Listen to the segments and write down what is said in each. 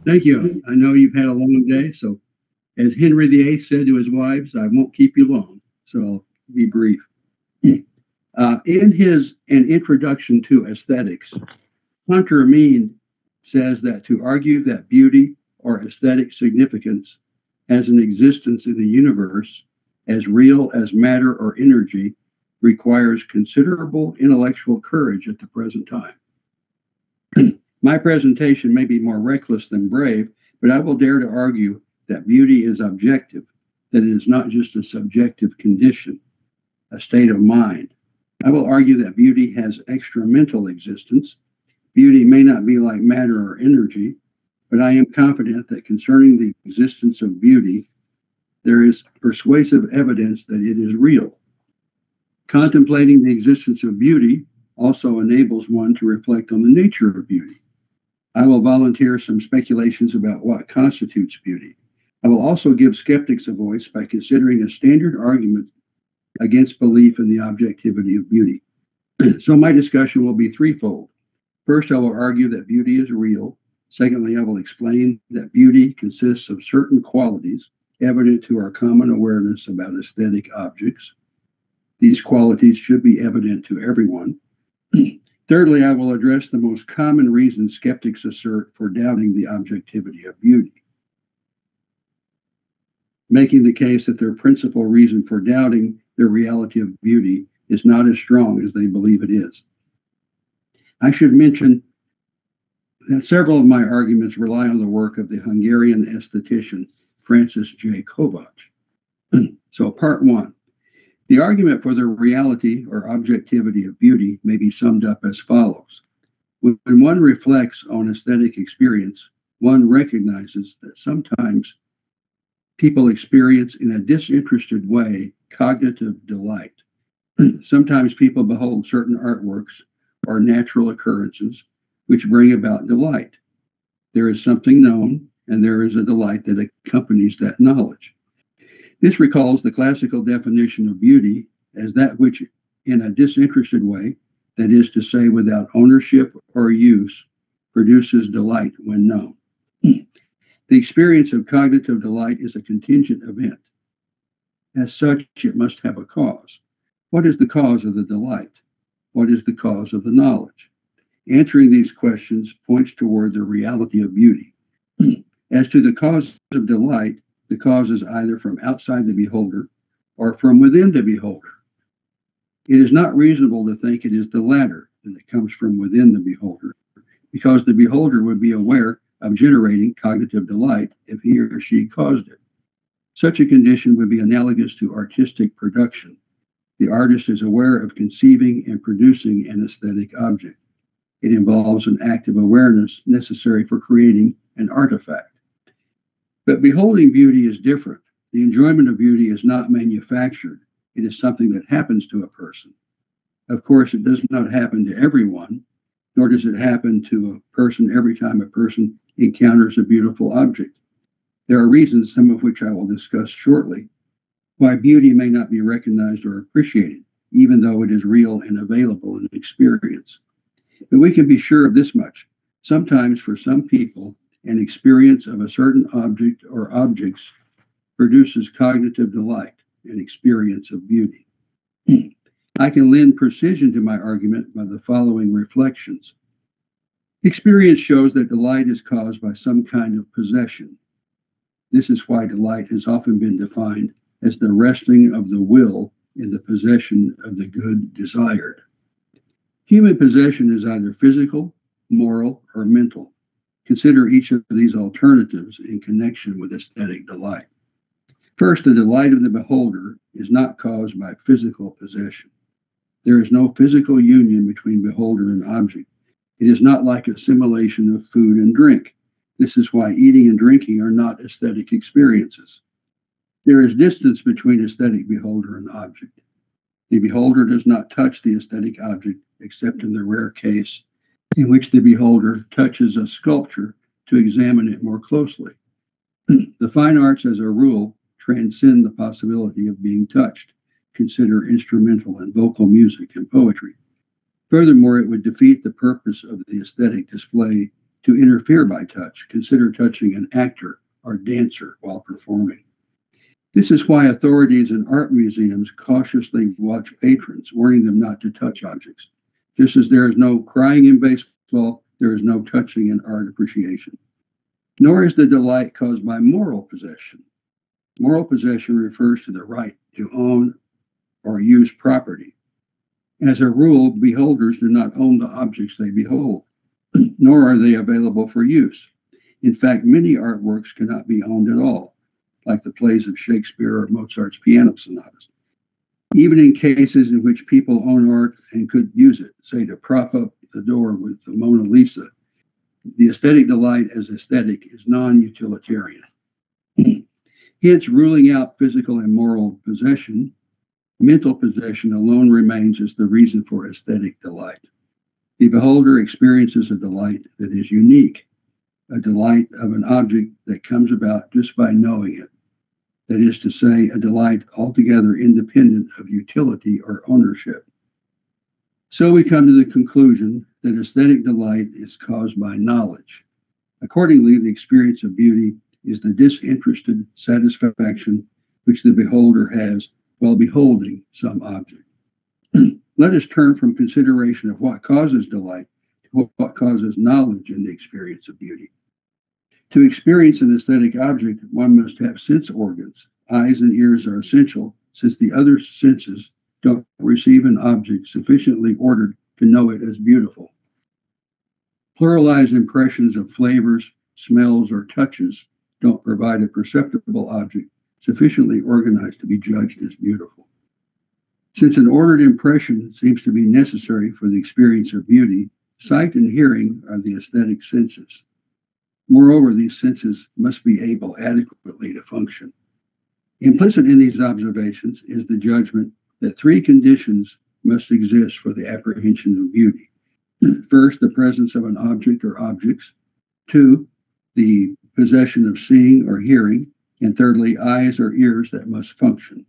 Thank you. I know you've had a long day, so as Henry VIII said to his wives, I won't keep you long, so I'll be brief. In his An Introduction to Aesthetics, Hunter Mead says that to argue that beauty or aesthetic significance has an existence in the universe as real as matter or energy requires considerable intellectual courage at the present time. My presentation may be more reckless than brave, but I will dare to argue that beauty is objective, that it is not just a subjective condition, a state of mind. I will argue that beauty has extra-mental existence. Beauty may not be like matter or energy, but I am confident that concerning the existence of beauty, there is persuasive evidence that it is real. Contemplating the existence of beauty also enables one to reflect on the nature of beauty. I will volunteer some speculations about what constitutes beauty. I will also give skeptics a voice by considering a standard argument against belief in the objectivity of beauty. So my discussion will be threefold. First, I will argue that beauty is real. Secondly, I will explain that beauty consists of certain qualities evident to our common awareness about aesthetic objects. These qualities should be evident to everyone. Thirdly, I will address the most common reasons skeptics assert for doubting the objectivity of beauty, making the case that their principal reason for doubting the reality of beauty is not as strong as they believe it is. I should mention that several of my arguments rely on the work of the Hungarian aesthetician Francis J. Kovács. So part one. The argument for the reality or objectivity of beauty may be summed up as follows. When one reflects on aesthetic experience, one recognizes that sometimes people experience in a disinterested way cognitive delight. Sometimes people behold certain artworks or natural occurrences which bring about delight. There is something known, and there is a delight that accompanies that knowledge. This recalls the classical definition of beauty as that which, in a disinterested way, that is to say, without ownership or use, produces delight when known. The experience of cognitive delight is a contingent event. As such, it must have a cause. What is the cause of the delight? What is the cause of the knowledge? Answering these questions points toward the reality of beauty. As to the cause of delight, the cause is either from outside the beholder or from within the beholder. It is not reasonable to think it is the latter, that it comes from within the beholder, because the beholder would be aware of generating cognitive delight if he or she caused it. Such a condition would be analogous to artistic production. The artist is aware of conceiving and producing an aesthetic object. It involves an active awareness necessary for creating an artifact. But beholding beauty is different. The enjoyment of beauty is not manufactured. It is something that happens to a person. Of course, it does not happen to everyone, nor does it happen to a person every time a person encounters a beautiful object. There are reasons, some of which I will discuss shortly, why beauty may not be recognized or appreciated, even though it is real and available in experience. But we can be sure of this much. Sometimes, for some people, an experience of a certain object or objects produces cognitive delight, an experience of beauty. I can lend precision to my argument by the following reflections. Experience shows that delight is caused by some kind of possession. This is why delight has often been defined as the resting of the will in the possession of the good desired. Human possession is either physical, moral, or mental. Consider each of these alternatives in connection with aesthetic delight. First, the delight of the beholder is not caused by physical possession. There is no physical union between beholder and object. It is not like assimilation of food and drink. This is why eating and drinking are not aesthetic experiences. There is distance between aesthetic beholder and object. The beholder does not touch the aesthetic object except in the rare case in which the beholder touches a sculpture to examine it more closely. The fine arts, as a rule, transcend the possibility of being touched. Consider instrumental and vocal music and poetry. Furthermore, it would defeat the purpose of the aesthetic display to interfere by touch. Consider touching an actor or dancer while performing. This is why authorities in art museums cautiously watch patrons, warning them not to touch objects. Just as there is no crying in baseball, there is no touching in art appreciation. Nor is the delight caused by moral possession. Moral possession refers to the right to own or use property. As a rule, beholders do not own the objects they behold, nor are they available for use. In fact, many artworks cannot be owned at all, like the plays of Shakespeare or Mozart's piano sonatas. Even in cases in which people own art and could use it, say to prop up the door with the Mona Lisa, the aesthetic delight as aesthetic is non-utilitarian. Hence, ruling out physical and moral possession, mental possession alone remains as the reason for aesthetic delight. The beholder experiences a delight that is unique, a delight of an object that comes about just by knowing it. That is to say, a delight altogether independent of utility or ownership. So we come to the conclusion that aesthetic delight is caused by knowledge. Accordingly, the experience of beauty is the disinterested satisfaction which the beholder has while beholding some object. Let us turn from consideration of what causes delight to what causes knowledge in the experience of beauty. To experience an aesthetic object, one must have sense organs. Eyes and ears are essential, since the other senses don't receive an object sufficiently ordered to know it as beautiful. Pluralized impressions of flavors, smells, or touches don't provide a perceptible object sufficiently organized to be judged as beautiful. Since an ordered impression seems to be necessary for the experience of beauty, sight and hearing are the aesthetic senses. Moreover, these senses must be able adequately to function. Implicit in these observations is the judgment that three conditions must exist for the apprehension of beauty. First, the presence of an object or objects. Two, the possession of seeing or hearing. And thirdly, eyes or ears that must function.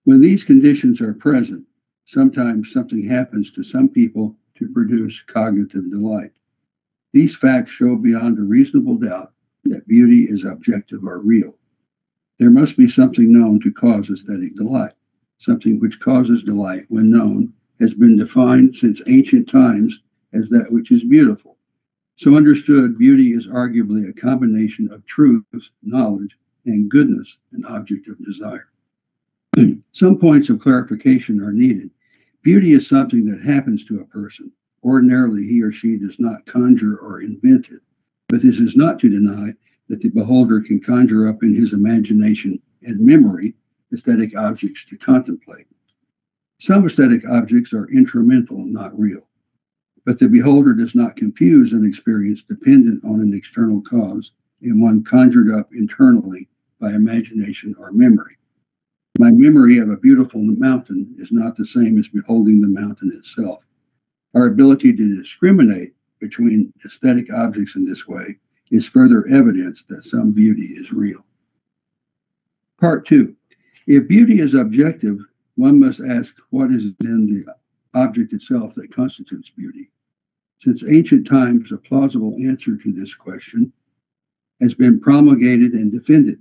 When these conditions are present, sometimes something happens to some people to produce cognitive delight. These facts show beyond a reasonable doubt that beauty is objective or real. There must be something known to cause aesthetic delight. Something which causes delight when known has been defined since ancient times as that which is beautiful. So understood, beauty is arguably a combination of truth, knowledge, and goodness, an object of desire. Some points of clarification are needed. Beauty is something that happens to a person. Ordinarily, he or she does not conjure or invent it. But this is not to deny that the beholder can conjure up in his imagination and memory aesthetic objects to contemplate. Some aesthetic objects are instrumental, not real. But the beholder does not confuse an experience dependent on an external cause and one conjured up internally by imagination or memory. My memory of a beautiful mountain is not the same as beholding the mountain itself. Our ability to discriminate between aesthetic objects in this way is further evidence that some beauty is real. Part 2. If beauty is objective, one must ask what is in the object itself that constitutes beauty. Since ancient times, a plausible answer to this question has been promulgated and defended.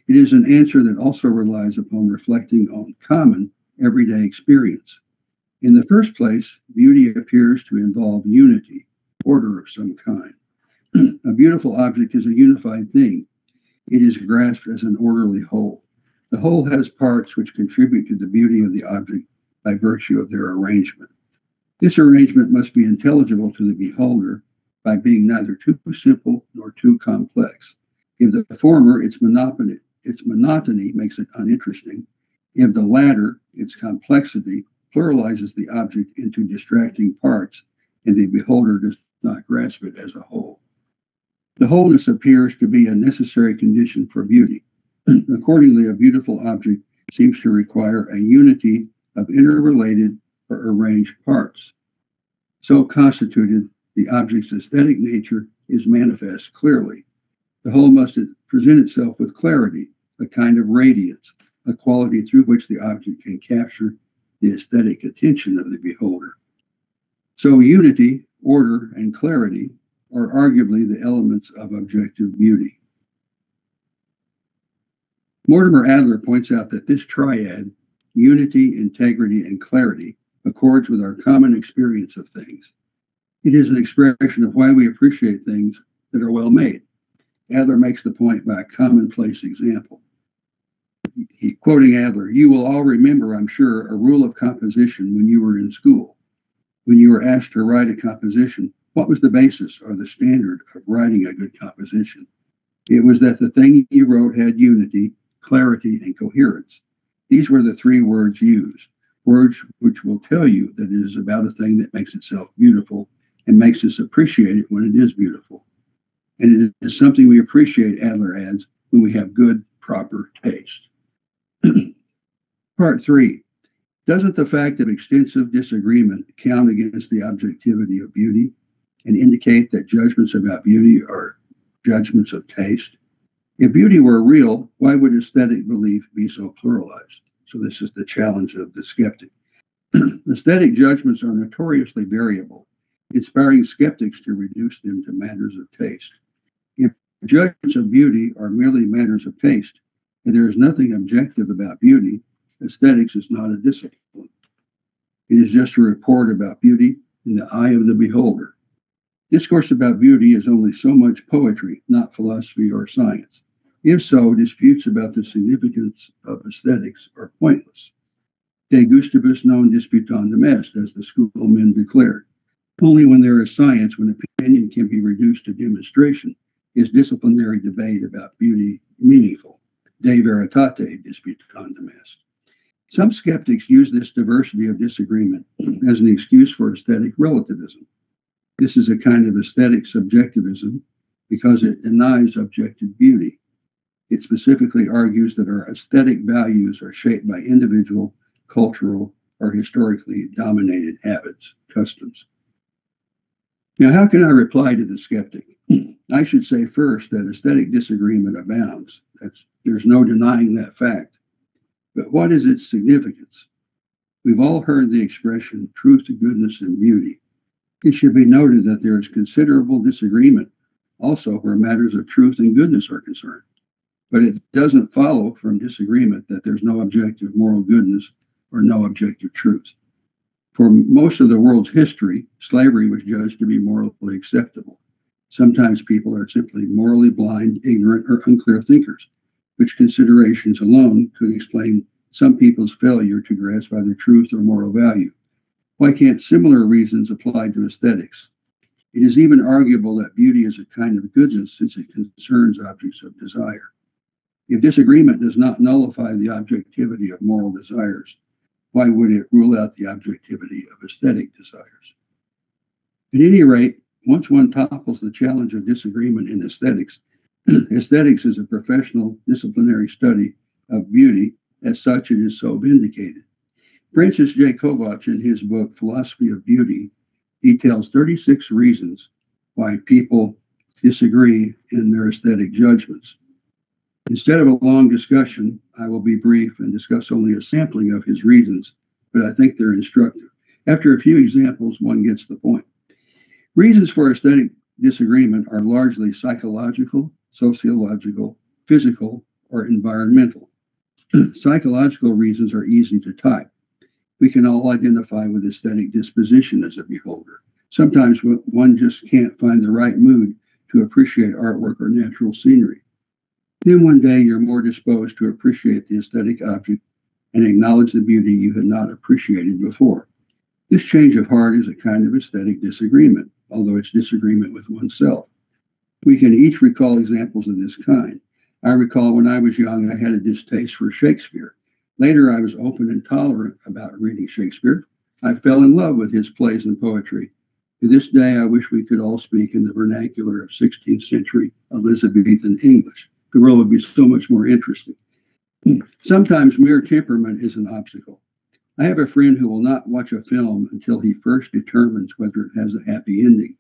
It is an answer that also relies upon reflecting on common, everyday experience. In the first place, beauty appears to involve unity, order of some kind. A beautiful object is a unified thing. It is grasped as an orderly whole. The whole has parts which contribute to the beauty of the object by virtue of their arrangement. This arrangement must be intelligible to the beholder by being neither too simple nor too complex. If the former, its monotony makes it uninteresting. If the latter, its complexity, pluralizes the object into distracting parts, and the beholder does not grasp it as a whole. The wholeness appears to be a necessary condition for beauty. Accordingly, a beautiful object seems to require a unity of interrelated or arranged parts. So constituted, the object's aesthetic nature is manifest clearly. The whole must present itself with clarity, a kind of radiance, a quality through which the object can capture the aesthetic attention of the beholder. So unity, order, and clarity are arguably the elements of objective beauty. Mortimer Adler points out that this triad, unity, integrity, and clarity, accords with our common experience of things. It is an expression of why we appreciate things that are well made. Adler makes the point by a commonplace example. Quoting Adler, "You will all remember, I'm sure, a rule of composition when you were in school. When you were asked to write a composition, what was the basis or the standard of writing a good composition? It was that the thing you wrote had unity, clarity, and coherence. These were the three words used, words which will tell you that it is about a thing that makes itself beautiful and makes us appreciate it when it is beautiful. And it is something we appreciate," Adler adds, "when we have good, proper taste." Part 3. Doesn't the fact of extensive disagreement count against the objectivity of beauty and indicate that judgments about beauty are judgments of taste? If beauty were real, why would aesthetic belief be so pluralized? So this is the challenge of the skeptic. Aesthetic judgments are notoriously variable, inspiring skeptics to reduce them to matters of taste. If judgments of beauty are merely matters of taste, and there is nothing objective about beauty, aesthetics is not a discipline. It is just a report about beauty in the eye of the beholder. Discourse about beauty is only so much poetry, not philosophy or science. If so, disputes about the significance of aesthetics are pointless. De gustibus non disputandum est, as the schoolmen declared. Only when there is science, when opinion can be reduced to demonstration, is disciplinary debate about beauty meaningful. De veritate disputandum est. Some skeptics use this diversity of disagreement as an excuse for aesthetic relativism. This is a kind of aesthetic subjectivism because it denies objective beauty. It specifically argues that our aesthetic values are shaped by individual, cultural, or historically dominated habits, customs. Now, how can I reply to the skeptic? I should say first that aesthetic disagreement abounds. There's no denying that fact. But what is its significance? We've all heard the expression truth, goodness, and beauty. It should be noted that there is considerable disagreement also where matters of truth and goodness are concerned. But it doesn't follow from disagreement that there's no objective moral goodness or no objective truth. For most of the world's history, slavery was judged to be morally acceptable. Sometimes people are simply morally blind, ignorant, or unclear thinkers, which considerations alone could explain some people's failure to grasp either truth or moral value. Why can't similar reasons apply to aesthetics? It is even arguable that beauty is a kind of goodness since it concerns objects of desire. If disagreement does not nullify the objectivity of moral desires, why would it rule out the objectivity of aesthetic desires? At any rate, once one topples the challenge of disagreement in aesthetics, aesthetics is a professional disciplinary study of beauty. As such, it is so vindicated. Francis J. Kovach, in his book Philosophy of Beauty, details 36 reasons why people disagree in their aesthetic judgments. Instead of a long discussion, I will be brief and discuss only a sampling of his reasons, but I think they're instructive. After a few examples, one gets the point. Reasons for aesthetic disagreement are largely psychological, sociological, physical, or environmental. Psychological reasons are easy to type. We can all identify with aesthetic disposition as a beholder. Sometimes one just can't find the right mood to appreciate artwork or natural scenery. Then one day you're more disposed to appreciate the aesthetic object and acknowledge the beauty you had not appreciated before. This change of heart is a kind of aesthetic disagreement, although it's disagreement with oneself. We can each recall examples of this kind. I recall when I was young, I had a distaste for Shakespeare. Later, I was open and tolerant about reading Shakespeare. I fell in love with his plays and poetry. To this day, I wish we could all speak in the vernacular of 16th century Elizabethan English. The world would be so much more interesting. Sometimes mere temperament is an obstacle. I have a friend who will not watch a film until he first determines whether it has a happy ending.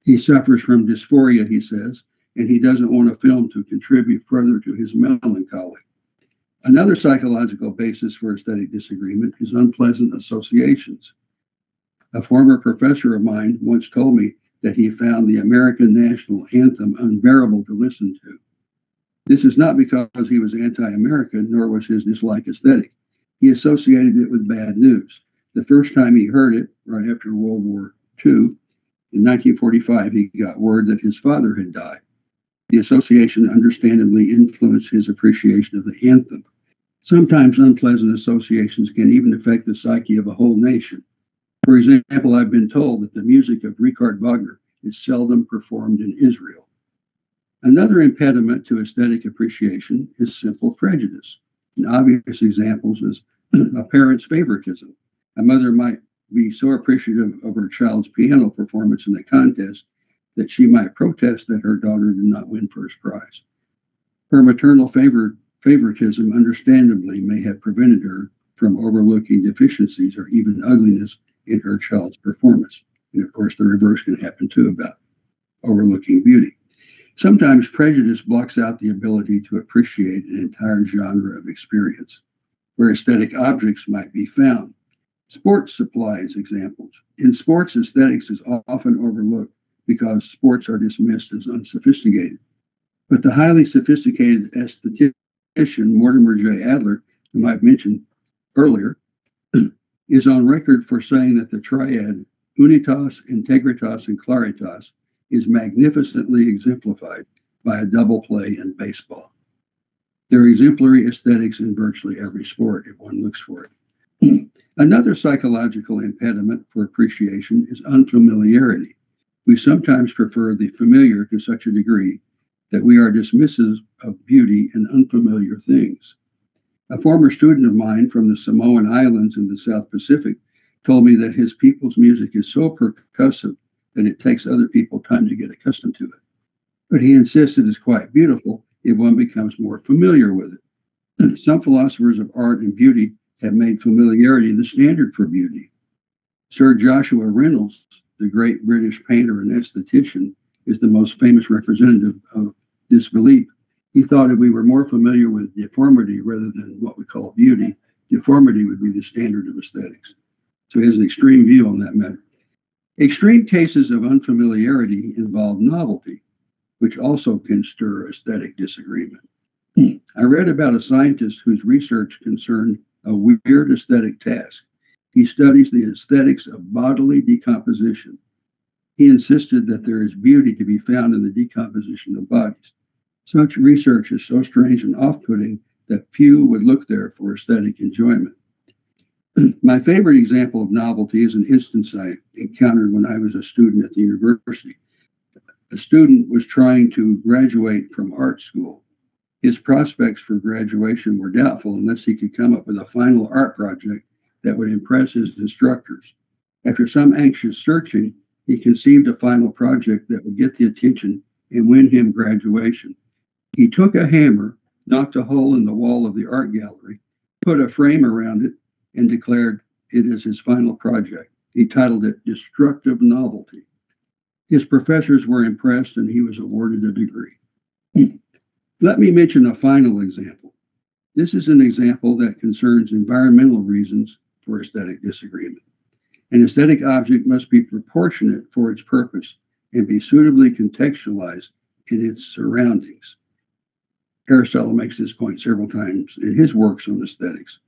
He suffers from dysphoria, he says, and he doesn't want a film to contribute further to his melancholy. Another psychological basis for aesthetic disagreement is unpleasant associations. A former professor of mine once told me that he found the American national anthem unbearable to listen to. This is not because he was anti-American, nor was his dislike aesthetic. He associated it with bad news. The first time he heard it, right after World War II, in 1945, he got word that his father had died. The association understandably influenced his appreciation of the anthem. Sometimes unpleasant associations can even affect the psyche of a whole nation. For example, I've been told that the music of Richard Wagner is seldom performed in Israel. Another impediment to aesthetic appreciation is simple prejudice. An obvious example is a parent's favoritism. A mother might be so appreciative of her child's piano performance in a contest that she might protest that her daughter did not win first prize. Her maternal favoritism understandably may have prevented her from overlooking deficiencies or even ugliness in her child's performance. And of course, the reverse can happen too about overlooking beauty. Sometimes prejudice blocks out the ability to appreciate an entire genre of experience, where aesthetic objects might be found. Sports supplies examples. In sports, aesthetics is often overlooked because sports are dismissed as unsophisticated. But the highly sophisticated aesthetician Mortimer J. Adler, whom I've mentioned earlier, is on record for saying that the triad unitas, integritas, and claritas is magnificently exemplified by a double play in baseball. There are exemplary aesthetics in virtually every sport if one looks for it. Another psychological impediment for appreciation is unfamiliarity. We sometimes prefer the familiar to such a degree that we are dismissive of beauty in unfamiliar things. A former student of mine from the Samoan Islands in the South Pacific told me that his people's music is so percussive that it takes other people time to get accustomed to it. But he insists it is quite beautiful if one becomes more familiar with it. Some philosophers of art and beauty have made familiarity the standard for beauty. Sir Joshua Reynolds, the great British painter and aesthetician, is the most famous representative of this belief. He thought if we were more familiar with deformity rather than what we call beauty, deformity would be the standard of aesthetics. So he has an extreme view on that matter. Extreme cases of unfamiliarity involve novelty, which also can stir aesthetic disagreement. I read about a scientist whose research concerned a weird aesthetic task. He studies the aesthetics of bodily decomposition. He insisted that there is beauty to be found in the decomposition of bodies. Such research is so strange and off-putting that few would look there for aesthetic enjoyment. My favorite example of novelty is an instance I encountered when I was a student at the university. A student was trying to graduate from art school. His prospects for graduation were doubtful unless he could come up with a final art project that would impress his instructors. After some anxious searching, he conceived a final project that would get the attention and win him graduation. He took a hammer, knocked a hole in the wall of the art gallery, put a frame around it, and declared it is his final project. He titled it Destructive Novelty. His professors were impressed and he was awarded a degree. Let me mention a final example. This is an example that concerns environmental reasons for aesthetic disagreement. An aesthetic object must be proportionate for its purpose and be suitably contextualized in its surroundings. Aristotle makes this point several times in his works on aesthetics.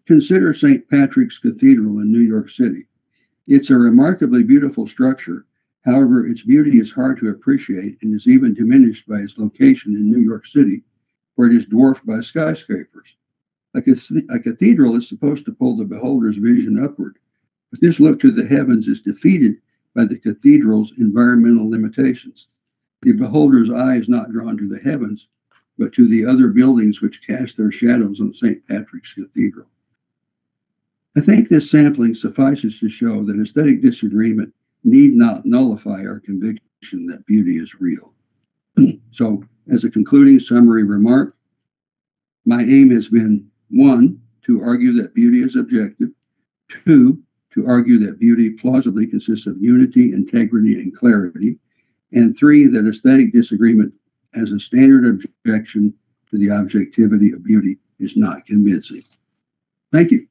Consider St. Patrick's Cathedral in New York City. It's a remarkably beautiful structure. However, its beauty is hard to appreciate and is even diminished by its location in New York City, where it is dwarfed by skyscrapers. A cathedral is supposed to pull the beholder's vision upward, but this look to the heavens is defeated by the cathedral's environmental limitations. The beholder's eye is not drawn to the heavens, but to the other buildings which cast their shadows on St. Patrick's Cathedral. I think this sampling suffices to show that aesthetic disagreement need not nullify our conviction that beauty is real. So, as a concluding summary remark, my aim has been 1, to argue that beauty is objective, 2, to argue that beauty plausibly consists of unity, integrity, and clarity, and 3, that aesthetic disagreement as a standard objection to the objectivity of beauty is not convincing. Thank you.